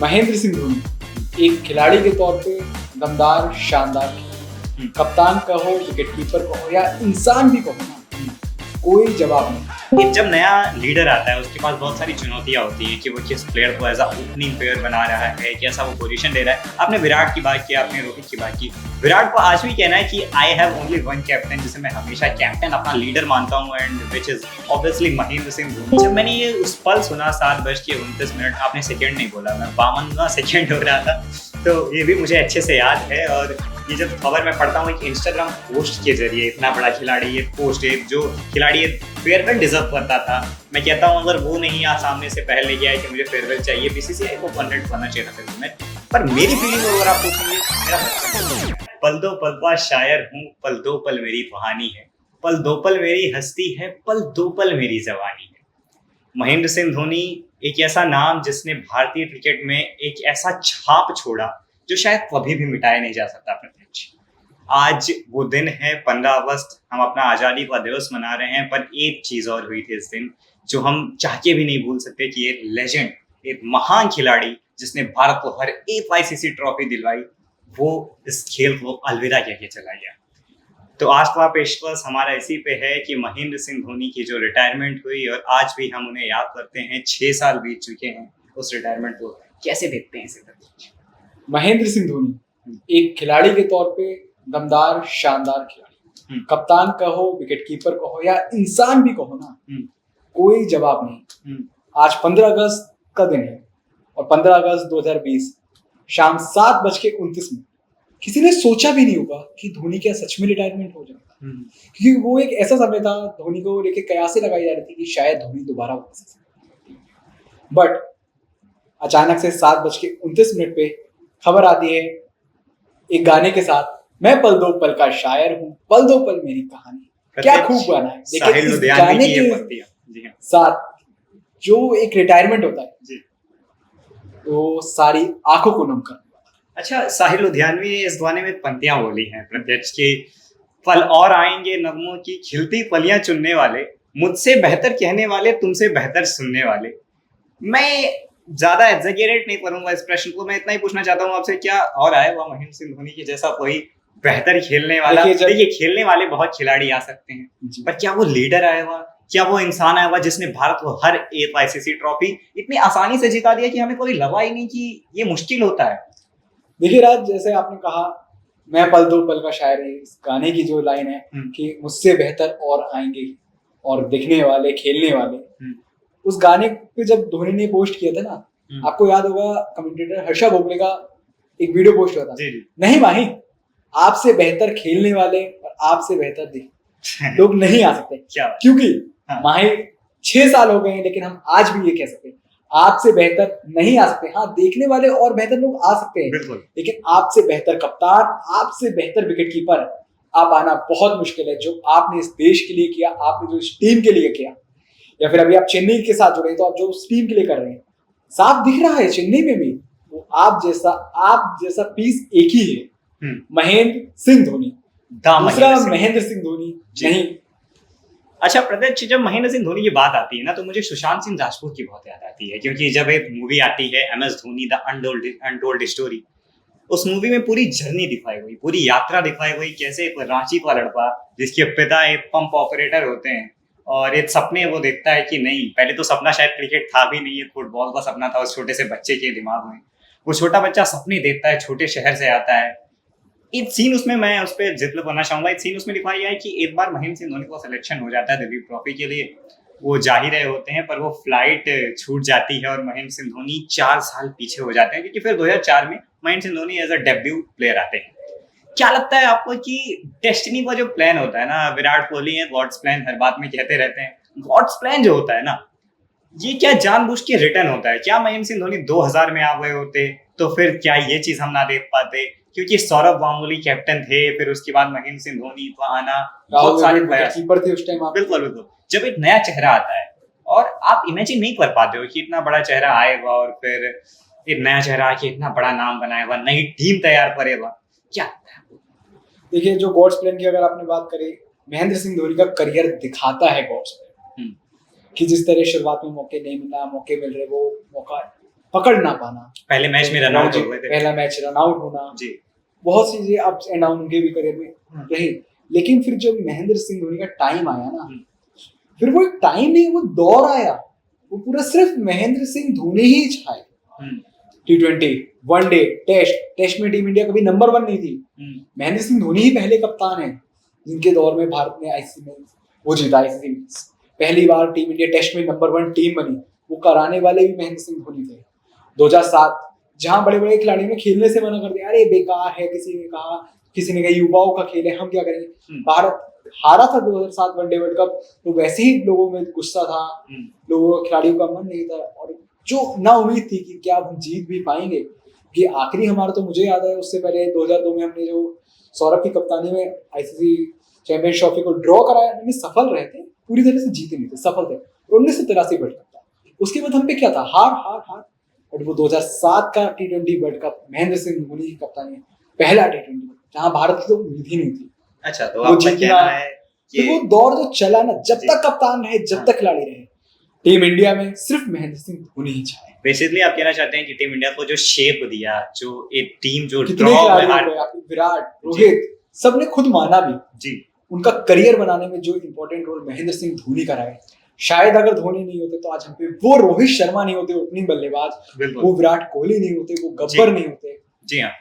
महेंद्र सिंह धोनी एक खिलाड़ी के तौर पे दमदार, शानदार, कप्तान कहो, विकेटकीपर कहो या इंसान भी कहो ना, कोई जवाब नहीं। जब नया लीडर आता है उसके पास बहुत सारी चुनौतियां होती हैं कि वो किस प्लेयर को एज अ ओपनिंग प्लेयर बना रहा है, कैसा वो पोजीशन दे रहा है। आपने विराट की बात की, आपने रोहित की बात की। विराट को आज भी कहना है कि I have only one captain, जिसे मैं हमेशा कैप्टन अपना लीडर मानता हूँ, and which is obviously Mahendra Singh Dhoni. जब मैंने ये उस पल सुना 7:29, आपने सेकेंड नहीं बोला, मैं 52वां सेकेंड हो रहा था, तो ये भी मुझे अच्छे से याद है। और ये जब खबर मैं पढ़ता हूँ, एक इंस्टाग्राम पोस्ट के जरिए इतना बड़ा खिलाड़ी, ये पोस्ट है जो खिलाड़ी फेयरवेल डिजर्व करता था, मैं कहता हूँ अगर वो नहीं आ सामने से पहले किया है कि मुझे फेयरवेल चाहिए, बीसीसीआई को कॉन्टेक्ट करना चाहिए था फेयरवेल में। पर मेरी फीलिंग अगर आप पूछेंगे, मेरा पल दो पल का शायर हूँ, पल दो पल मेरी कहानी है, पल दो पल मेरी हस्ती है, पल दो पल मेरी जवानी है। महेंद्र सिंह धोनी एक ऐसा नाम जिसने भारतीय क्रिकेट में एक ऐसा छाप छोड़ा जो शायद कभी भी मिटाया नहीं जा सकता। प्रत्यक्ष आज वो दिन है 15 अगस्त, हम अपना आज़ादी का दिवस मना रहे हैं, पर एक चीज़ और हुई थी इस दिन जो हम चाह के भी नहीं भूल सकते कि एक लेजेंड, एक महान खिलाड़ी जिसने भारत को हर एक आईसीसी ट्रॉफी दिलवाई, वो इस खेल को अलविदा कह के चला गया। तो आज का पेशकश हमारा इसी पे है कि महेंद्र सिंह धोनी की जो रिटायरमेंट हुई, और आज भी हम उन्हें याद करते हैं, 6 साल बीत चुके हैं उस रिटायरमेंट को, कैसे देखते हैं इसे? महेंद्र सिंह धोनी एक खिलाड़ी के तौर पे दमदार, शानदार खिलाड़ी, कप्तान कहो, विकेटकीपर कहो या इंसान भी कहो ना, कोई जवाब नहीं। आज 15 अगस्त का दिन है और 15 अगस्त 2020 शाम 7:29 किसी ने सोचा भी नहीं होगा कि धोनी क्या सच में रिटायरमेंट हो जाएगा, क्योंकि वो एक ऐसा समय था, धोनी को लेके कयासें लगाई जा रही थी कि शायद धोनी दोबारा वापस आ सकता है। बट अचानक से 7:29 पे खबर आती है एक गाने के साथ, मैं पल दो पल का शायर हूँ, पल दो पल मेरी कहानी। क्या खूब गाना है। लेकिन इस गाने के साथ जो एक रिटायरमेंट होता है जी, तो सारी आंखों को नम कर। अच्छा, साहिल लुधियानवी ने इस गाने में पंक्तियां बोली हैं प्रत्यक्ष की, पल और आएंगे नगमों की खिलती पलियां चुनने वाले, मुझसे बेहतर कहने वाले, तुमसे बेहतर सुनने वाले। मैं ज्यादा एग्जैगरेट नहीं करूंगा इस प्रश्न को, मैं इतना ही पूछना चाहता हूँ आपसे, क्या और आएगा महेंद्र सिंह धोनी के जैसा कोई बेहतर खेलने वाला? देखिए खेलने वाले बहुत खिलाड़ी आ सकते हैं, पर क्या वो लीडर आएगा, क्या वो इंसान आएगा जिसने भारत को हर एक आईसीसी ट्रॉफी इतनी आसानी से जिता दिया कि हमें कभी लगा ही नहीं कि ये मुश्किल होता है? देखिए राज, जैसे आपने कहा मैं पल दो पल का शायर है, इस गाने की जो लाइन है कि मुझसे बेहतर और आएंगे और दिखने वाले, खेलने वाले, उस गाने पे जब धोनी ने पोस्ट किया था ना, आपको याद होगा कमेंटेटर हर्षा भोगले का एक वीडियो पोस्ट हुआ था, नहीं माही, आपसे बेहतर खेलने वाले और आपसे बेहतर दिख लोग नहीं आ सकते, क्योंकि माही 6 साल हो गए हैं, लेकिन हम आज भी ये कह सकते हैं आपसे बेहतर नहीं आ सकते। हाँ, देखने वाले और बेहतर लोग आ सकते हैं, लेकिन आपसे बेहतर कप्तान, आपसे बेहतर विकेटकीपर आप आना बहुत मुश्किल है। जो आपने इस देश के लिए किया, आपने जो इस टीम के लिए किया, या फिर अभी आप चेन्नई के साथ जुड़े, तो आप जो उस टीम के लिए कर रहे हैं, साफ दिख रहा है चेन्नई में भी वो आप जैसा पीस एक ही है, महेंद्र सिंह धोनी, दूसरा महेंद्र सिंह धोनी नहीं। अच्छा प्रत्यक्ष, जब महेंद्र सिंह धोनी की बात आती है ना, तो मुझे सुशांत सिंह राजपूत की बहुत याद आती है, क्योंकि जब एक मूवी आती है MS Dhoni the untold story, उस मूवी में पूरी जर्नी दिखाई हुई, पूरी यात्रा दिखाई हुई, कैसे एक रांची का लड़का जिसके पिता एक पंप ऑपरेटर होते हैं और एक सपने वो देखता है कि नहीं, पहले तो सपना शायद क्रिकेट था भी नहीं, फुटबॉल का सपना था उस छोटे से बच्चे के दिमाग में। वो छोटा बच्चा सपने देखता है, छोटे शहर से आता है। एक सीन उसमें मैं उस पर जिक्र करना चाहूंगा, एक सीन उसमें दिखाया गया है कि एक बार महेंद्र सिंह धोनी का सिलेक्शन हो जाता है दिलीप ट्रॉफी के लिए, वो जा ही रहे होते हैं, पर वो फ्लाइट छूट जाती है और महेंद्र सिंह धोनी 4 साल पीछे हो जाते हैं, क्योंकि फिर 2004 में Mahendra Singh Dhoni as a debut player आते हैं। क्या लगता है आपको कि डेस्टिनी का जो प्लान होता है ना, विराट कोहली है गॉड्स प्लान हर बात में कहते रहते हैं, गॉड्स प्लान जो होता है ना, ये क्या जानबूझ के रिटर्न होता है? क्या महेंद्र सिंह धोनी 2000 में आ गए होते तो फिर क्या ये चीज हम ना देख पाते? क्योंकि सौरभ गांगुली कैप्टन थे, फिर उसके बाद महेंद्र सिंह धोनी का आना, बहुत सारे कीपर थे उस टाइम। बिल्कुल बिल्कुल, जब एक नया चेहरा आता है और आप इमेजिन नहीं कर पाते हो कि इतना बड़ा चेहरा आएगा और फिर एक नया चेहरा आके इतना बड़ा नाम बनाएगा, नई टीम तैयार करेगा, क्या? देखिए, जो गॉड्स प्लान की अगर आपने बात करी, महेंद्र सिंह धोनी का करियर दिखाता है गॉड्स प्लान कि जिस तरह शुरुआत में मौके नहीं मिलना, मौके मिल रहे, वो मौका पकड़ ना पाना, पहले मैच में रन आउट हो गए थे। पहला मैच रन आउट होना जी। बहुत सी चीजें अप्स एंड डाउन उनके भी करियर में रही। लेकिन फिर जब महेंद्र सिंह धोनी का टाइम आया ना, फिर वो एक टाइम नहीं, वो दौर आया, वो पूरा सिर्फ महेंद्र सिंह धोनी ही छाए। T20, वनडे, टेस्ट में टीम इंडिया कभी नंबर 1 नहीं थी। महेंद्र सिंह धोनी ही पहले कप्तान है जिनके दौर में भारत ने आईसीसी में वो जीता। आईसीसी पहली बार टीम इंडिया टेस्ट में नंबर 1 टीम बनी, वो कराने वाले भी महेंद्र सिंह धोनी थे। 2007 जहां बड़े बड़े खिलाड़ियों ने खेलने से मना कर दिया, अरे बेकार है, किसी ने कहा युवाओं का खेल है, हम क्या करेंगे। भारत हारा था 2007 वनडे वर्ल्ड कप, तो वैसे ही लोगों में गुस्सा था, लोगों खिलाड़ियों का मन नहीं था, और जो ना उम्मीद थी कि क्या हम जीत भी पाएंगे। कि आखिरी हमारा तो मुझे याद है, उससे पहले 2002 में हमने जो सौरभ की कप्तानी में आईसीसी चैंपियंस ट्रॉफी को ड्रॉ कराया, हमने सफल रहे थे, पूरी तरह से जीते नहीं थे, सफल थे। 1983 वर्ल्ड कप था, उसके बाद हम पे क्या था, हार। बट वो 2007 का T20 world cup Mahendra Singh Dhoni की कप्तानी में पहला T20 जहां भारत की तो उम्मीद ही नहीं थी। अच्छा, तो आपका कहना है कि वो दौर जो चला ना, जब तक कप्तान रहे, जब तक खिलाड़ी रहे, टीम इंडिया में सिर्फ महेंद्र सिंह धोनी ही छाए। बेसिकली आप कहना चाहते हैं कि टीम इंडिया को जो शेप दिया, जो एक टीम जो विराट, रोहित, सबने खुद माना भी जी, उनका करियर बनाने में जो इम्पोर्टेंट रोल महेंद्र सिंह धोनी का रहा है। शायद अगर धोनी नहीं होते तो आज हम पे वो रोहित शर्मा नहीं होते ओपनिंग बल्लेबाज, वो विराट कोहली नहीं होते, वो गब्बर नहीं होते। जी हाँ।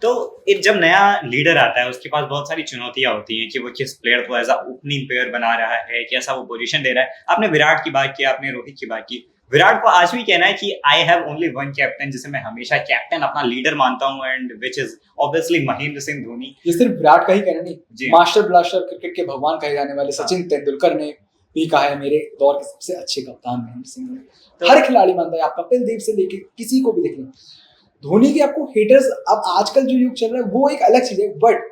तो एक जब नया लीडर आता है, उसके पास बहुत सारी चुनौतियां होती हैं कि वो किस प्लेयर को एज अ ओपनिंग प्लेयर बना रहा है, कैसा वो पोजीशन दे रहा है। आपने विराट की बात की, आपने रोहित की बात की। विराट को आज भी कहना है कि I have only one captain, जिसे मैं हमेशा कैप्टन अपना लीडर मानता हूं, and which is obviously Mahendra Singh Dhoni. ये सिर्फ विराट का ही कहना नहीं, मास्टर ब्लास्टर क्रिकेट के भगवान कहे जाने वाले सचिन तेंदुलकर ने भी कहा है, मेरे दौर के सबसे अच्छे कप्तान महेंद्र सिंह धोनी। तो हर खिलाड़ी मानता है, आप कपिल देव से लेके किसी को भी देख लें, धोनी के आपको हेटर्स, अब आजकल जो युग चल रहा है वो एक अलग चीज है, बट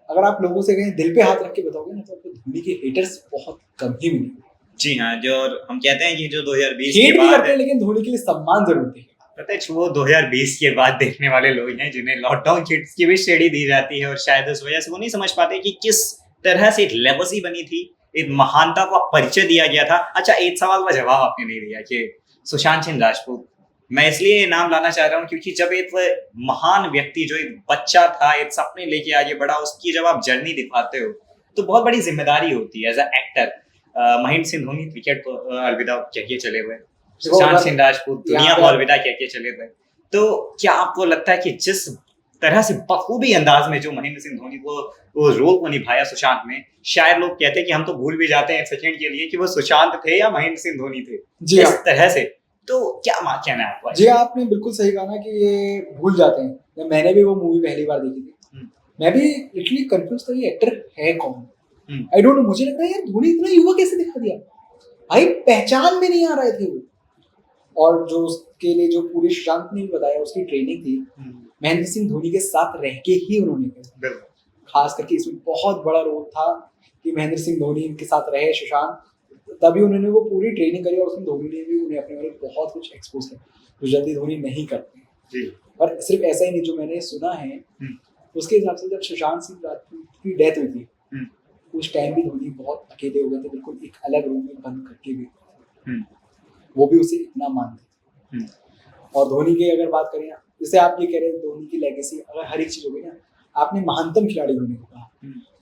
अगर आप लोगों से कहें दिल पे हाथ रख के बताओगे ना, तो आपको धोनी के हेटर्स बहुत कम ही मिलेंगे। जी हाँ, जो हम कहते हैं कि जो 2020 के बाद करते हैं, लेकिन धोनी के लिए सम्मान जरूर देंगे। प्रत्यक्ष वो 2020 के बाद देखने वाले लोग हैं जिन्हें लॉकडाउन किट्स की भी श्रेणी दी जाती है, और शायद उस वजह से वो नहीं समझ पाते कि किस तरह से एक लेगेसी बनी थी, एक महानता का परिचय दिया गया था। अच्छा, एक सवाल का जवाब आपने नहीं दिया कि सुशांत सिंह राजपूत, मैं इसलिए नाम लाना चाह रहा हूँ क्योंकि जब एक महान व्यक्ति जो एक बच्चा था, एक सपने लेके आगे बढ़ा, उसकी जब आप जर्नी दिखाते हो तो बहुत बड़ी जिम्मेदारी होती है as a actor. Mahendra Singh Dhoni cricket को अलविदा कह के चले गए, सुशांत सिंह राजपूत दुनिया को अलविदा कह के चले गए। तो क्या आपको लगता है कि जिस तरह से बखूबी अंदाज में जो महेंद्र सिंह धोनी को वो रोल को निभाया सुशांत में, शायद लोग कहते हैं कि हम तो भूल भी जाते हैं एक सेकंड के लिए कि वो सुशांत थे या महेंद्र सिंह धोनी थे, इस तरह से। तो क्या कहना है आपका? जी, आपने बिल्कुल सही कहा ना कि ये भूल जाते हैं। मैंने भी वो मूवी पहली बार देखी थी, मैं भी लिटरली कंफ्यूज था, ये एक्टर है कौन, आई डोंट नो। मुझे लग रहा है यार धोनी इतना युवा कैसे दिखा दिया भाई, पहचान में नहीं आ रहे थे वो। और जो उसके लिए जो पूरी सुशांत ने बताया उसकी ट्रेनिंग थी, महेंद्र सिंह धोनी के साथ रह के ही उन्होंने की। खास करके इसमें बहुत बड़ा रोल था कि महेंद्र सिंह धोनी के साथ रहे सुशांत, तभी उन्होंने वो पूरी ट्रेनिंग करी, और उसमें धोनी ने भी उन्हें अपने बारे में बहुत कुछ एक्सपोज किया जो जल्दी धोनी नहीं करते जी। और सिर्फ ऐसा ही नहीं, जो मैंने सुना है उसके हिसाब से जब सुशांत सिंह राजपूत की डेथ हुई थी उस टाइम भी धोनी बहुत अकेले हो गए थे, बिल्कुल एक अलग रूम में बंद करके भी, वो भी उसे इतना मानते थे। और धोनी की अगर बात करें, जैसे आप ये कह रहे हैं धोनी की लेगेसी, अगर हर एक चीज हो गई ना, आपने महानतम खिलाड़ी होने को कहा,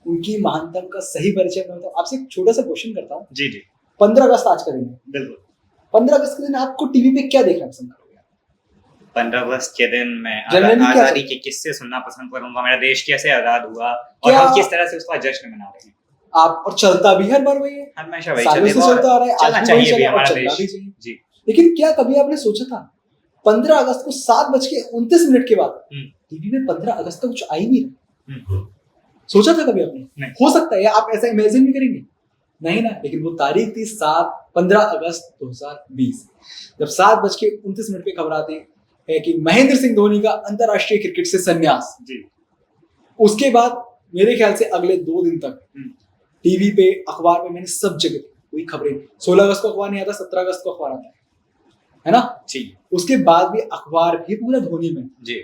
उनकी महानतम का सही परिचय मैं बताऊं, आपसे एक छोटा सा क्वेश्चन करता हूँ। जी जी। 15 अगस्त आज का दिन है, बिल्कुल। 15 अगस्त के दिन आपको टीवी पे क्या देखना पसंद करोगे? 15 अगस्त के दिन मैं आजादी के किस्से सुनना पसंद करूंगा, मेरा देश कैसे आजाद हुआ और हम किस तरह से उसका जश्न मना रहे हैं। आप, और चलता भी हर बार वही है, हमेशा वही चलता आ रहा है, चलना चाहिए भी हमारा देश जी। लेकिन क्या कभी आपने सोचा था 15 अगस्त को 7:29 के बाद टीवी में 15 अगस्त का कुछ आई भी नहीं? सोचा था कभी आपने? हो सकता है आप ऐसा इमेजिन भी करेंगे, नहीं ना। लेकिन वो तारीख थी 15 अगस्त 2020, जब 7:29 पे खबर आती है कि महेंद्र सिंह धोनी का अंतरराष्ट्रीय क्रिकेट से संन्यास जी। उसके बाद मेरे ख्याल से अगले 2 दिन तक टीवी पे, अखबार में, मैंने सब जगह कोई खबरें, 16 अगस्त को अखबार नहीं आता, 17 अगस्त को अखबार आता है ना जी। उसके बाद भी अखबार भी पूरा धोनी में जी।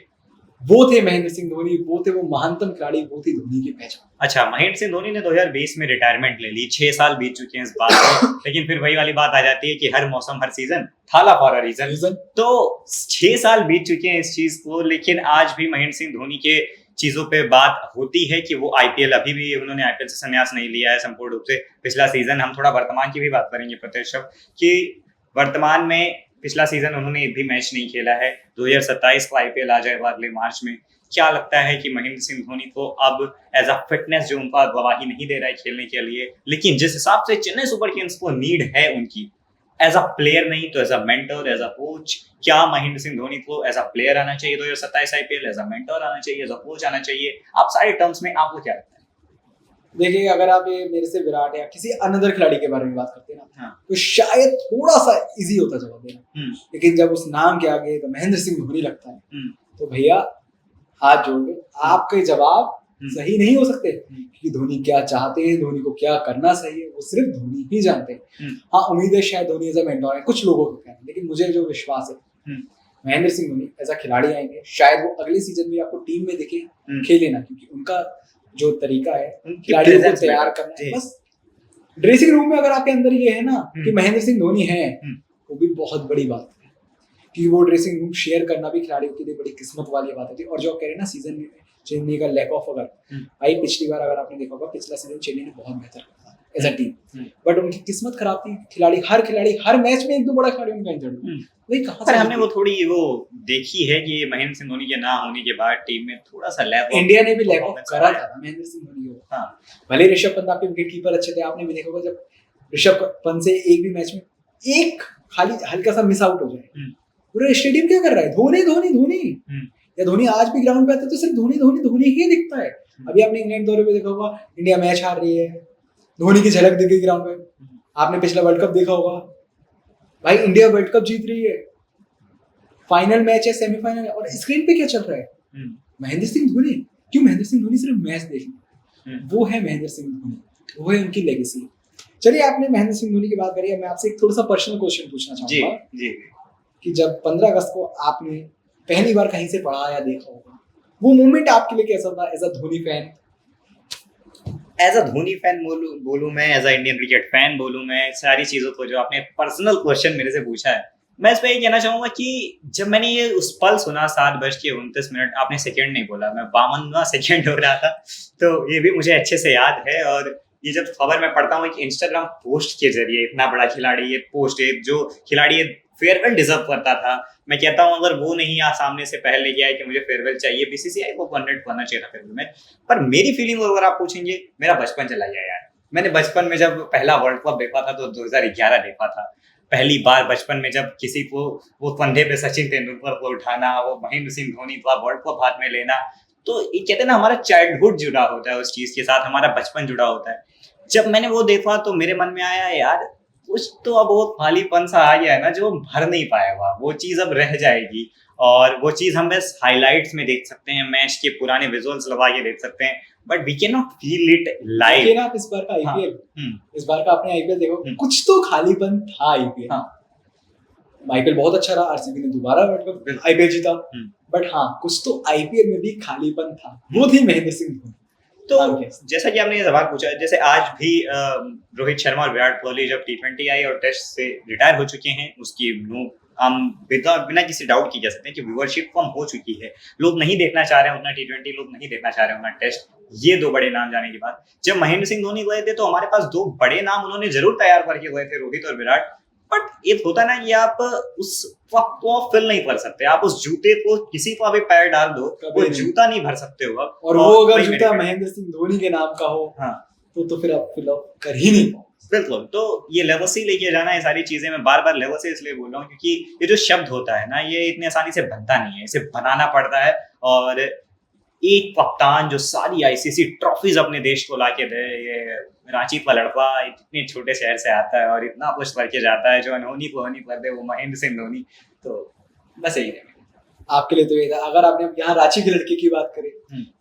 वो थे महेंद्र सिंह धोनी, वो थे वो महानतम खिलाड़ी, वो थी धोनी की पहचान। अच्छा, महेंद्र सिंह धोनी ने 2020 में रिटायरमेंट ले ली, 6 साल बीत चुके हैं इस बात को, लेकिन फिर वही वाली बात आ जाती है कि हर मौसम हर सीजन थाला फॉर अ रीजन। तो 6 साल बीत चुके हैं इस चीज को, लेकिन आज भी महेंद्र सिंह धोनी के चीजों पे बात होती है कि वो आईपीएल, अभी भी उन्होंने आईपीएल से संन्यास नहीं लिया है संपूर्ण रूप से। पिछला सीजन, हम थोड़ा वर्तमान की भी बात करेंगे प्रत्यक्ष, कि वर्तमान में पिछला सीजन उन्होंने एक भी मैच नहीं खेला है। 2027 का आईपीएल आ जाएगा अगले मार्च में। क्या लगता है कि महेंद्र सिंह धोनी को अब एज अ फिटनेस जो उनका गवाही नहीं दे रहा है खेलने के लिए, लेकिन जिस हिसाब से चेन्नई सुपर किंग्स को नीड है उनकी, एज अ प्लेयर नहीं तो as a mentor, as a coach, क्या महेंद्र सिंह धोनी को एज अ प्लेयर आना चाहिए 2027 आईपीएल, एज अ मेंटर आना चाहिए, एज अ कोच आना चाहिए? आप सारे टर्म्स में आपको क्या लगता है? देखिए, अगर आप ये मेरे से विराट या किसी अनदर खिलाड़ी के बारे में बात करते हैं ना, हाँ। तो शायद थोड़ा सा इजी होता जवाब देना, लेकिन जब उस नाम के आगे तो महेंद्र सिंह धोनी लगता है, तो भैया हाथ जोड़ लो, आपके जवाब सही नहीं हो सकते कि धोनी क्या चाहते हैं, धोनी को क्या करना चाहिए, वो सिर्फ धोनी ही जानते हैं। हाँ, उम्मीद है शायद धोनी एज अ मेंटर है कुछ लोगों को कहना, लेकिन मुझे जो विश्वास है महेंद्र सिंह धोनी एज अ खिलाड़ी आएंगे, शायद वो अगले सीजन में आपको टीम में दिखे खेले ना, क्योंकि उनका जो तरीका है खिलाड़ियों को तैयार करना है, बस ड्रेसिंग रूम में अगर आपके अंदर ये है ना कि महेंद्र सिंह धोनी है, वो भी बहुत बड़ी बात है, क्योंकि वो ड्रेसिंग रूम शेयर करना भी खिलाड़ियों के लिए बड़ी किस्मत वाली बात होती है। और जो कह रहे हैं ना सीजन में चेन्नई का लैक ऑफ, अगर भाई पिछली बार अगर आपने देखा होगा, पिछला सीजन चेन्नई ने बहुत बेहतर किया एज अ टीम, बट उनकी किस्मत खराब थी। खिलाड़ी हर मैच में एक दो बड़ा खिलाड़ी उनका इंजर्ड, वही कहां से हमने वो थोड़ी वो देखी है कि महेंद्र सिंह धोनी के ना होने के बाद टीम में थोड़ा सा लैक, इंडिया ने भी लैक ऑफ करा था महेंद्र सिंह धोनी को। हाँ, भले ऋषभ पंत आपके विकेट कीपर अच्छे थे, आपने भी देखा होगा जब ऋषभ पंत से एक भी मैच में एक खाली हल्का सा मिस आउट हो जाए, पूरा स्टेडियम क्या कर रहा है, धोनी धोनी धोनी। या धोनी आज भी ग्राउंड पे आता है तो सिर्फ धोनी धोनी धोनी ही दिखता है। अभी आपने इंग्लैंड दौरे पे देखा होगा, इंडिया मैच हार रही है, धोनी की झलक दिख गई ग्राउंड पे। आपने पिछला वर्ल्ड कप देखा होगा, भाई इंडिया वर्ल्ड कप जीत रही है, फाइनल मैच है, सेमीफाइनल है, और स्क्रीन पे क्या चल रहा है, महेंद्र सिंह धोनी। क्यों? महेंद्र सिंह धोनी सिर्फ मैच देखना, वो है महेंद्र सिंह धोनी, वो है उनकी लेगेसी। चलिए, आपने महेंद्र सिंह धोनी की बात करी है, मैं आपसे एक थोड़ा सा पर्सनल क्वेश्चन पूछना चाहूंगा जी कि जब 15 अगस्त को आपने पहली बार कहीं से पढ़ा या देखा होगा, वो मोमेंट आपके लिए कैसा था as a Dhoni fan? As a Dhoni fan बोलूं मैं, as a Indian cricket fan बोलूं मैं, सारी चीजों को जो आपने पर्सनल क्वेश्चन मेरे से पूछा है, मैं इस पर ये कहना चाहूंगा कि जब मैंने ये उस पल सुना 7:29, आपने सेकंड नहीं बोला, मैं 52वां सेकंड हो रहा था, तो ये भी मुझे अच्छे से याद है। और ये जब खबर मैं पढ़ता हूँ कि इंस्टाग्राम पोस्ट के जरिए इतना बड़ा खिलाड़ी, ये पोस्ट है जो खिलाड़ी फेयरवेल डिजर्व करता था, मैं कहता हूँ अगर वो नहीं यहाँ सामने से पहले लेके आए कि मुझे फेयरवेल चाहिए, बीसीसीआई को कॉन्टेक्ट करना चाहिए था फेयरवेल में। पर मेरी फीलिंग अगर आप पूछेंगे, मेरा बचपन चला गया यार। मैंने बचपन में जब पहला वर्ल्ड कप देखा था तो 2011 देखा था, पहली बार बचपन में जब किसी को वो कंधे पे सचिन तेंदुलकर को उठाना, वो महेंद्र सिंह धोनी का वर्ल्ड कप हाथ में लेना, तो ये कहते हैं ना हमारा चाइल्डहुड जुड़ा होता है उस चीज के साथ, हमारा बचपन जुड़ा होता है। जब मैंने वो देखा तो मेरे मन में आया यार कुछ तो अब वो खालीपन सा आ गया है ना, जो भर नहीं पाएगा, वो चीज अब रह जाएगी। और वो चीज हम बस हाइलाइट्स में देख सकते हैं, मैच के पुराने विजुअल्स लगा के देख सकते हैं, but we can not feel it live. लेकिन आप इस बार का आईपीएल, इस बार का आपने आईपीएल देखो, कुछ तो खालीपन था आईपीएल। आईपीएल बहुत अच्छा रहा, आरसीबी ने दोबारा वर्ल्ड कप आईपीएल जीता, बट हाँ कुछ तो आईपीएल में भी खालीपन था, वो थी महेंद्र सिंह धोनी। तो जैसा कि आपने ये सवाल पूछा, जैसे आज भी रोहित शर्मा और विराट कोहली जब T20 आई और टेस्ट से रिटायर हो चुके हैं, उसकी हम बिना किसी डाउट की कह सकते हैं कि व्यूअरशिप कम हो चुकी है, लोग नहीं देखना चाह रहे हैं उतना T20, लोग नहीं देखना चाह रहे हैं उतना टेस्ट। ये दो बड़े नाम जाने के बाद जब महेंद्र सिंह धोनी गए थे तो हमारे पास दो बड़े नाम उन्होंने जरूर तैयार करके गए थे, रोहित और विराट। बट ये होता ना कि आप उस वक्त को फिल नहीं कर सकते, आप उस जूते को किसी को भी पैर डाल दो, वो जूता नहीं भर सकते हो आप। और वो अगर जूता महेंद्र सिंह धोनी के नाम का हो, हाँ, तो फिर आप फिल अप कर ही नहीं पाओ। बिल्कुल, तो ये लेगेसी लेके जाना, ये सारी चीजें मैं बार बार लेगेसी इसलिए बोल रहा हूँ क्योंकि ये जो शब्द होता है ना, ये इतनी आसानी से बनता नहीं है, इसे बनाना पड़ता है। और एक कप्तान जो सारी आईसीसी ट्रॉफीज अपने देश को लाके दे, ये रांची का लड़का इतने छोटे शहर से आता है और इतना कुछ करके जाता है, जो अनहोनी को होनी कर दे, वो महेंद्र सिंह धोनी। तो बस यही है आपके लिए। तो ये था, अगर आपने यहाँ रांची के लड़के की बात करी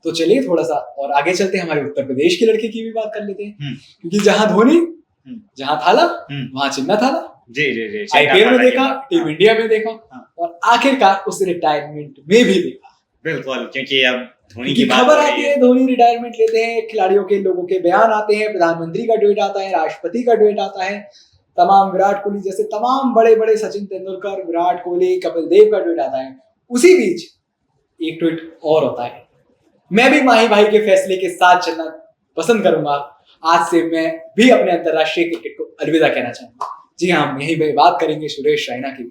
तो चलिए थोड़ा सा और आगे चलते हैं, हमारे उत्तर प्रदेश के लड़के की भी बात कर लेते हैं, क्योंकि जहाँ धोनी जहाँ थाला वहाँ चिन्ना थाला। जी जी जी, आईपीएल में देखा, टीम इंडिया में देखा, और आखिरकार उस रिटायरमेंट में भी देखा। बिल्कुल, क्योंकि अब धोनी की की बात खबर हो आती रही है, धोनी रिटायरमेंट लेते हैं, खिलाड़ियों के लोगों के बयान आते हैं, प्रधानमंत्री का ट्वीट आता है, राष्ट्रपति का ट्वीट आता है, तमाम विराट कोहली जैसे तमाम बड़े बड़े, सचिन तेंदुलकर, विराट कोहली, कपिल देव का ट्वीट आता है। उसी बीच एक ट्वीट और होता है, मैं भी माही भाई के फैसले के साथ चलना पसंद करूंगा, आज से मैं भी अपने अंतरराष्ट्रीय क्रिकेट को अलविदा कहना चाहूंगा। जी हाँ, हम यही पे बात करेंगे सुरेश रैना की।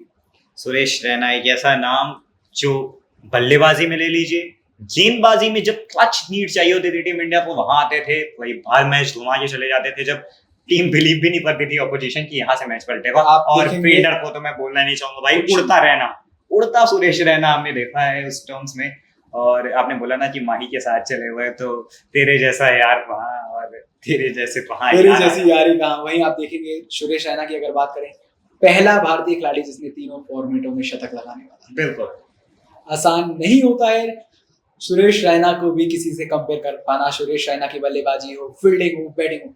सुरेश रैना एक ऐसा नाम जो बल्लेबाजी में ले लीजिए, गेंदबाजी में जब क्लच नीड चाहिए होती थी टीम इंडिया को, वहां आते थे, वही बाहर मैच घुमा के चले जाते थे, जब टीम बिलीव भी नहीं करती थी ऑपोजिशन की यहाँ से मैच पलटेगा। और फील्डर को तो मैं बोलना नहीं चाहूंगा भाई, उड़ता रहना, उड़ता सुरेश रैना हमने देखा है उस टर्म्स में। और आपने बोला ना कि माही के साथ चले हुए, तो तेरे जैसा यार वहां और तेरे जैसे वहां, तेरे जैसी यारी कहाँ। वहीं आप देखेंगे सुरेश रैना की अगर बात करें, पहला भारतीय खिलाड़ी जिसने तीनों फॉर्मेटों में शतक लगाने वाला। बिल्कुल आसान नहीं होता है सुरेश रैना को भी किसी से कंपेयर कर पाना। सुरेश रैना की बल्लेबाजी हो, फील्डिंग हो, बैटिंग हो,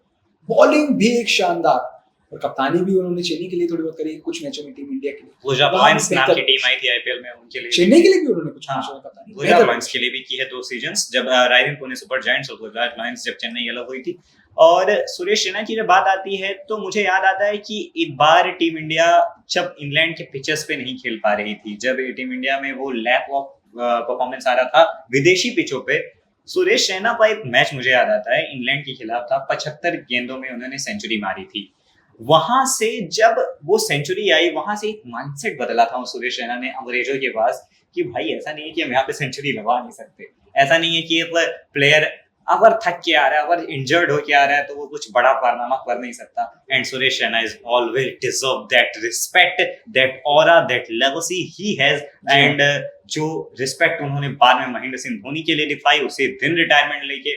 बॉलिंग भी एक शानदार, और कप्तानी भी उन्होंने चेन्नई के लिए थोड़ी बहुत करी, कुछ मैचों में टीम इंडिया के लिए। गुजरात लायंस नाम की टीम आई थी आईपीएल में, उनके लिए चेन्नई के लिए भी उन्होंने कुछ मैचों में कप्तानी, गुजरात लायंस के लिए भी की है 2 सीजन्स, जब राइजिंग पुणे सुपर जायंट्स और गुजरात लायंस जब चेन्नई अलग हुई थी। और सुरेश रैना की जब बात आती है तो मुझे याद आता है कि एक बार टीम इंडिया जब इंग्लैंड के पिचेस पे नहीं खेल पा रही थी, जब टीम इंडिया में वो लैक ऑफ परफॉर्मेंस आ रहा था विदेशी पिचों पे, सुरेश रैना का एक मैच मुझे याद आता है, इंग्लैंड के खिलाफ था, 75 गेंदों में उन्होंने सेंचुरी मारी थी। वहां से जब वो सेंचुरी आई, वहां से एक माइंडसेट बदला था सुरेश रैना ने अंग्रेजों के पास, कि भाई ऐसा नहीं है कि हम यहाँ पे सेंचुरी लगा नहीं सकते, ऐसा नहीं है कि प्लेयर अगर थक के आ रहा है, अगर इंजर्ड होके आ रहा है, तो वो कुछ बड़ा कारनामा कर नहीं सकता। And Suresh Raina is always deserve that respect, that aura, that legacy he has. And जो रिस्पेक्ट उन्होंने बाद में महेंद्र सिंह धोनी के लिए दिखाई, उसे दिन रिटायरमेंट लेके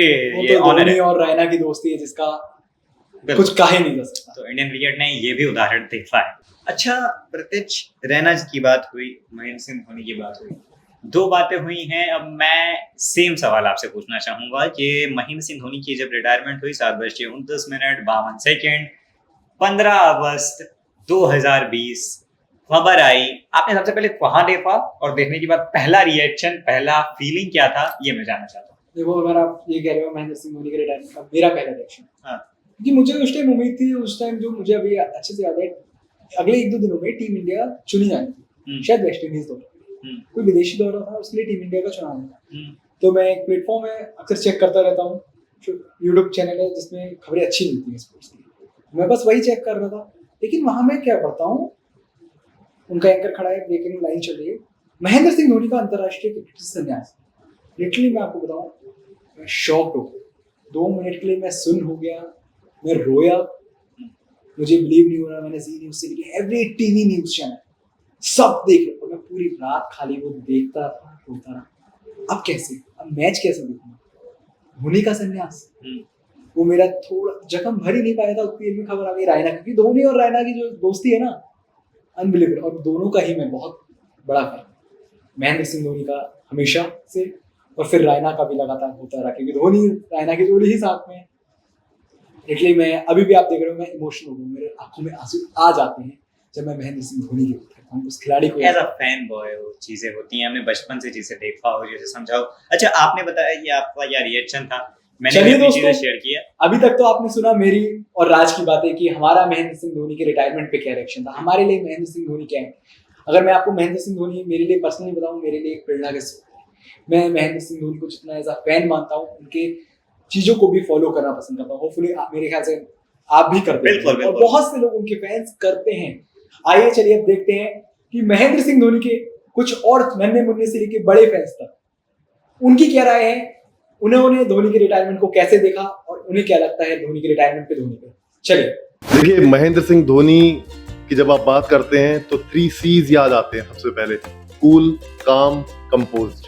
ये ऑनर है। और रैना की दोस्ती है जिसका कुछ कहा ही नहीं जा सकता। तो इंडियन क्रिकेट ने ये भी उदाहरण देखा है। अच्छा प्रत्यक्ष, रैना की बात हुई, महेंद्र सिंह धोनी की बात हुई, 2 बातें हुई हैं। अब मैं सेम सवाल आपसे पूछना चाहूंगा कि महेंद्र सिंह धोनी की जब रिटायरमेंट हुई 7:29 15 अगस्त 2020 खबर आई, आपने सबसे पहले कहाँ देखा और देखने के बाद पहला रिएक्शन, पहला फीलिंग क्या था, ये मैं जानना चाहता हूँ। देखो, अगर आप ये कह रहे हो महेंद्र सिंह धोनी के रिटायरमेंट का मेरा पहला रिएक्शन, क्योंकि मुझे उस टाइम उम्मीद थी, उस टाइम जो मुझे अभी अच्छे से याद है, अगले 1-2 दिनों में टीम इंडिया चुनी जानी थी, शायद वेस्ट इंडीज दौरा, कोई विदेशी दौरा था, उसके लिए टीम इंडिया का चुनाव था। तो मैं एक प्लेटफॉर्म में अक्सर चेक करता रहता हूँ, यूट्यूब चैनल है जिसमें खबरें अच्छी मिलती हैं स्पोर्ट्स की, मैं बस वही चेक कर रहा था। लेकिन वहां मैं क्या पढ़ता हूँ, उनका एंकर खड़ा है, ब्रेकिंग लाइन चल रही है, महेंद्र सिंह धोनी का अंतरराष्ट्रीय क्रिकेट से संन्यास। लिटरली मैं आपको बताऊं, मैं शॉक्ड हो गया, 2 मिनट के लिए मैं सुन हो गया, मैं रोया, मुझे बिलीव नहीं हो रहा। मैंने जी न्यूज से लेके एवरी टीवी न्यूज चैनल सब देख लिया, और मैं पूरी रात खाली वो देखता था, रोता रहा। अब कैसे, अब मैच कैसे देखूंगा, धोनी का संन्यास, वो मेरा थोड़ा जख्म भर ही नहीं पाया था। उसकी भी खबर आ गई रैना, क्योंकि धोनी और रैना की जो दोस्ती है ना, अनबिलीवेबल, और दोनों का ही मैं बहुत बड़ा फैन, महेंद्र सिंह धोनी का हमेशा से, और फिर रैना का भी लगातार होता रहा, क्योंकि धोनी रैना की जोड़ी ही साथ में है। इसलिए मैं अभी भी, आप देख रहे हो, मैं इमोशनल हो गया, मेरे आंखों में आंसू आ जाते हैं जब मैं महेंद्र सिंह धोनी की बात करता हूं, उस खिलाड़ी को। एज अ फैन बॉय वो चीजें होती हैं, हमने बचपन से चीजें देखा हो, जैसे समझाओ। अच्छा, आपने बताया कि आपका क्या रिएक्शन था, मैंने भी अपनी चीजें शेयर किया। अभी तक तो आपने सुना मेरी और राज की बातें कि हमारा महेंद्र सिंह धोनी के रिटायरमेंट पे क्या रिएक्शन था। हमारे लिए महेंद्र सिंह धोनी क्या है, अगर मैं आपको महेंद्र सिंह धोनी मेरे लिए पर्सनली बताऊं, मेरे लिए एक प्रेरणा के स्रोत है। मैं महेंद्र सिंह धोनी को जितना एज अ फैन मानता हूँ, उनके चीजों को भी फॉलो करना पसंद करता हूँ। होपफुली मेरे ख्याल से आप भी करते हैं, और बहुत से लोग उनके फैंस करते हैं। आइए चलिए अब देखते हैं कि महेंद्र सिंह धोनी के कुछ और नन्हे मुन्ने से लेके बड़े फैंस तक उनकी क्या राय है, उन्होंने धोनी के रिटायरमेंट को कैसे देखा, और उन्हें क्या लगता है धोनी के रिटायरमेंट पे धोनी पे। चलिए देखिए, महेंद्र सिंह धोनी की जब आप बात करते हैं तो 3 C's याद आते हैं सबसे पहले, कूल, काम, कंपोज्ड।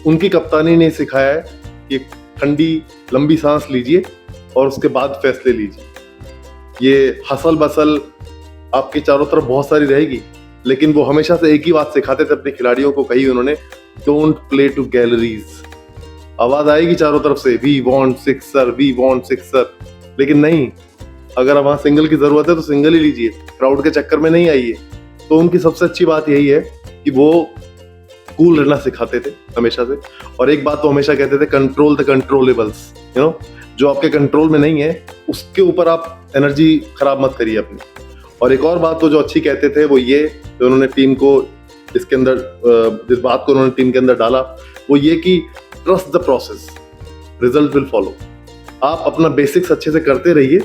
उनकी कप्तानी ने सिखाया है कि ठंडी लंबी सांस लीजिए और उसके बाद फैसले लीजिए। ये हसल बसल आपके चारों तरफ बहुत सारी रहेगी, लेकिन वो हमेशा से एक ही बात सिखाते थे अपने खिलाड़ियों को, कही उन्होंने, डोंट प्ले टू गैलरीज। आवाज आएगी चारों तरफ से, we want sixer, we want sixer, लेकिन नहीं, अगर वहां सिंगल की जरूरत है तो सिंगल ही लीजिए, क्राउड के चक्कर में नहीं आइए। तो उनकी सबसे अच्छी बात यही है कि वो कूल रहना सिखाते थे हमेशा से। और एक बात तो हमेशा कहते थे, control the controllables, you know, जो आपके कंट्रोल में नहीं है उसके ऊपर आप एनर्जी खराब मत करिए अपनी। और एक और बात तो जो अच्छी कहते थे वो ये, जो उन्होंने टीम को इसके अंदर, जिस बात को उन्होंने टीम के अंदर डाला वो ये कि trust the process, result will follow. आप अपना बेसिक्स अच्छे से करते रहिए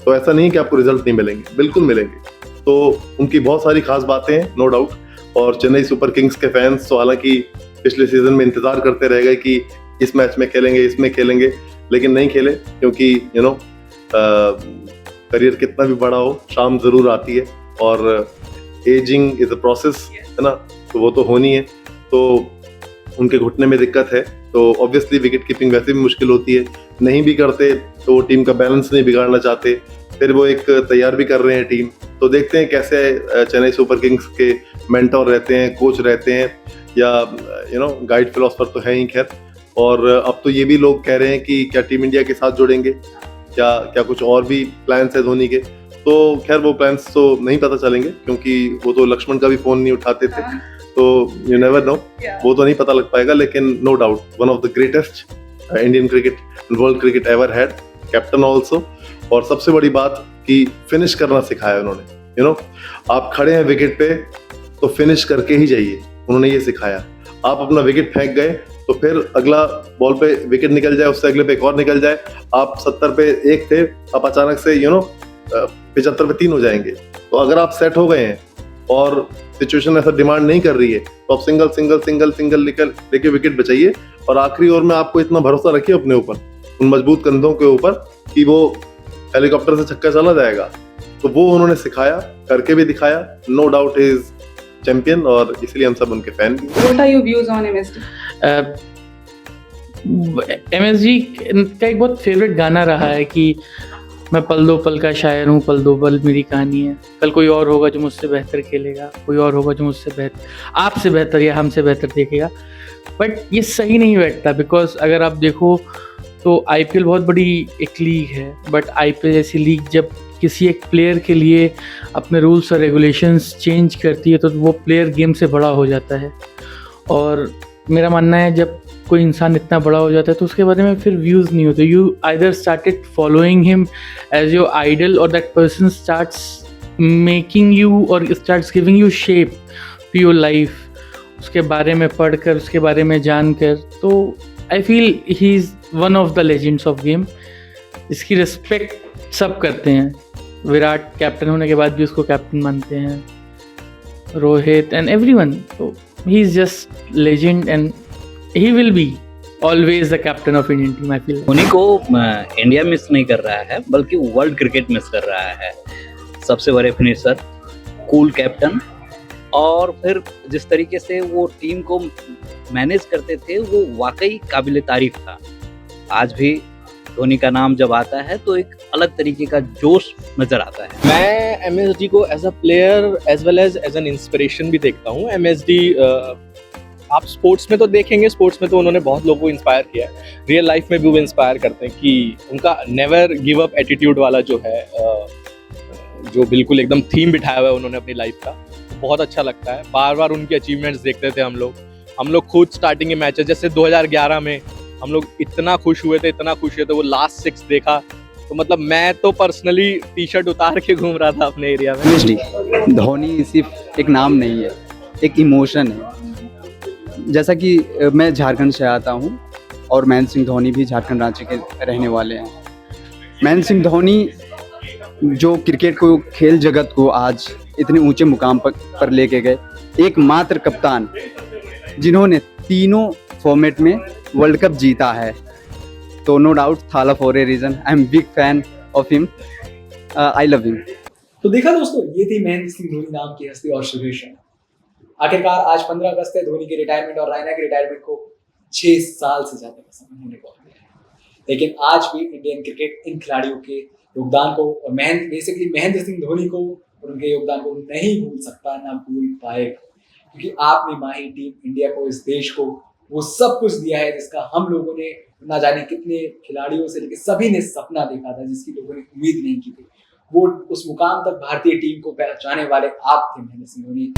तो ऐसा नहीं कि आपको रिजल्ट नहीं मिलेंगे, बिल्कुल मिलेंगे। तो उनकी बहुत सारी खास बातें हैं, नो डाउट। और चेन्नई सुपर किंग्स के फैंस तो हालांकि पिछले सीजन में इंतजार करते रह गए कि इस मैच में खेलेंगे, इसमें खेलेंगे, लेकिन नहीं खेले क्योंकि यू नो करियर कितना भी बड़ा हो शाम जरूर आती है और एजिंग इज अ प्रोसेस, है ना, तो वो तो होनी है। तो उनके घुटने में दिक्कत है तो ऑब्वियसली विकेट कीपिंग वैसे भी मुश्किल होती है, नहीं भी करते तो वो टीम का बैलेंस नहीं बिगाड़ना चाहते, फिर वो एक तैयार भी कर रहे हैं टीम। तो देखते हैं कैसे चेन्नई सुपर किंग्स के मेंटर रहते हैं, कोच रहते हैं, या यू नो गाइड फिलोसफर तो है ही खैर। और अब तो ये भी लोग कह रहे हैं कि क्या टीम इंडिया के साथ जुड़ेंगे, क्या कुछ और भी प्लान्स है धोनी के। तो खैर वो प्लान्स तो नहीं पता चलेंगे क्योंकि वो तो लक्ष्मण का भी फोन नहीं उठाते थे, तो यू नेवर नो, वो तो नहीं पता लग पाएगा। लेकिन no doubt one of the greatest Indian cricket, world cricket ever had, captain also. और सबसे बड़ी बात कि फिनिश करना सिखाया उन्होंने, यू नो, आप खड़े हैं विकेट पे तो फिनिश करके ही जाइए, उन्होंने ये सिखाया। आप अपना विकेट फेंक गए तो फिर अगला बॉल पे विकेट निकल जाए, उससे अगले पे एक और निकल जाए, आप 70 पे 1 थे, आप अचानक से यू नो 75 पे 3 हो जाएंगे। तो अगर आप सेट हो गए हैं और सिचुएशन ऐसा डिमांड नहीं कर रही है तो आप सिंगल सिंगल सिंगल सिंगल लेके विकेट बचाइए। और आखिरी ओवर में आपको इतना भरोसा रखिए अपने ऊपर, उन मजबूत कंधों के ऊपर, कि वो हेलीकॉप्टर से छक्का चला जाएगा। तो वो उन्होंने सिखाया, करके भी दिखाया। नो डाउट इज चैंपियन और इसलिए हम सब उनके fan. What are your views on MSD? MSG का एक बहुत फेवरेट गाना रहा है कि मैं पल दो पल का शायर हूँ, पल दो पल मेरी कहानी है। कल कोई और होगा जो मुझसे बेहतर खेलेगा, कोई और होगा जो मुझसे बेहतर, आपसे बेहतर या हमसे बेहतर देखेगा। बट ये सही नहीं बैठता, बिकॉज अगर आप देखो तो IPL बहुत बड़ी एक लीग है, बट IPL जैसी लीग जब किसी एक प्लेयर के लिए अपने रूल्स और रेगुलेशंस चेंज करती है तो वो प्लेयर गेम से बड़ा हो जाता है। और मेरा मानना है जब कोई इंसान इतना बड़ा हो जाता है तो उसके बारे में फिर व्यूज़ नहीं होते। You either started following him as your idol और that person starts making you और starts giving you shape to your life, उसके बारे में पढ़कर, उसके बारे में जानकर। तो I feel he is one of the legends of game. इसकी रिस्पेक्ट सब करते हैं, विराट कैप्टन होने के बाद भी उसको कैप्टन मानते हैं, रोहित एंड एवरीवन। तो he is just legend and he will be always the captain of Indian team, I feel. Dhoni को इंडिया मिस नहीं कर रहा है बल्कि वर्ल्ड क्रिकेट मिस कर रहा है। सबसे बड़े फिनिशर, कूल कैप्टन, और फिर जिस तरीके से वो टीम को मैनेज करते थे वो वाकई काबिल तारीफ था। आज भी धोनी का नाम जब आता है तो एक अलग तरीके का जोश नजर आता है। मैं MSD को as a player as well as an inspiration भी देखता हूँ। MSD आप स्पोर्ट्स में तो देखेंगे, स्पोर्ट्स में तो उन्होंने बहुत लोगों को इंस्पायर किया है, रियल लाइफ में भी वो इंस्पायर करते हैं कि उनका नेवर गिव अप एटीट्यूड वाला जो है, जो बिल्कुल एकदम थीम बिठाया हुआ है उन्होंने अपनी लाइफ का, बहुत अच्छा लगता है। बार बार उनकी अचीवमेंट्स देखते थे हम लोग खुद स्टार्टिंग के मैचेस, जैसे 2011 में हम लोग इतना खुश हुए थे, वो लास्ट 6 देखा तो मतलब मैं तो पर्सनली टी-शर्ट उतार के घूम रहा था अपने एरिया में। MSD धोनी सिर्फ एक नाम नहीं है, एक इमोशन है। जैसा कि मैं झारखंड से आता हूँ और महेंद्र सिंह धोनी भी झारखंड राज्य के रहने वाले हैं। महेंद्र सिंह धोनी जो क्रिकेट को, खेल जगत को आज इतने ऊंचे मुकाम पर लेके गए, एकमात्र कप्तान जिन्होंने तीनों फॉर्मेट में वर्ल्ड कप जीता है। तो no doubt Thala for a reason, I am big fan of him, I love him. तो देखा दोस्तों, ये थी महेंद्र सिंह धोनी नाम की हस्ती और सुरेश रैना। आखिरकार आज 15 अगस्त है, धोनी की रिटायरमेंट और रैना की रिटायरमेंट को 6 साल से ज्यादा का समय होने को आ गया है। लेकिन आज भी इंडियन क्रिकेट इन खिलाड़ियों के योगदान को और महेंद्र सिंह धोनी को और उनके योगदान को नहीं भूल सकता, ना भूल पाएगा, क्योंकि आपने माही टीम इंडिया को, इस देश को वो सब कुछ दिया है जिसका हम लोगों ने ना जाने कितने खिलाड़ियों से लेकर सभी ने सपना देखा था, जिसकी लोगों ने उम्मीद नहीं की थी। वो उस मुकाम तक भारतीय टीम को पहुंचाने वाले आप थे, महेंद्र सिंह धोनी।